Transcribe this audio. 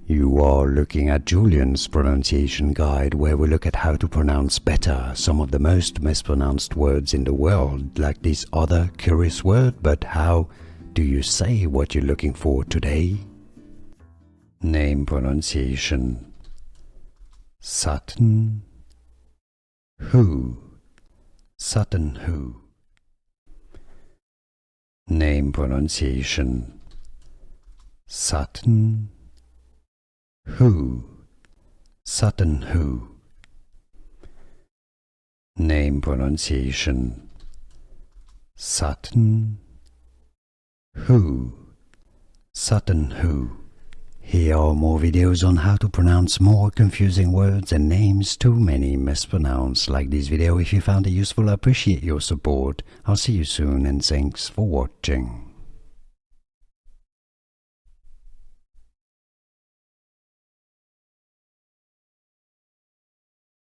You are looking at Julian's pronunciation guide, where we look at how to pronounce better some of the most mispronounced words in the world, like this other curious word. But how do you say what you're looking for today? Name pronunciation: Sutton Hoo. Sutton Hoo. Name pronunciation: Sutton Hoo. Sutton Hoo. Name pronunciation: Sutton Hoo. Sutton Hoo. Here are more videos on how to pronounce more confusing words and names too many mispronounced. Like this video if you found it useful. I appreciate your support. I'll see you soon and thanks for watching.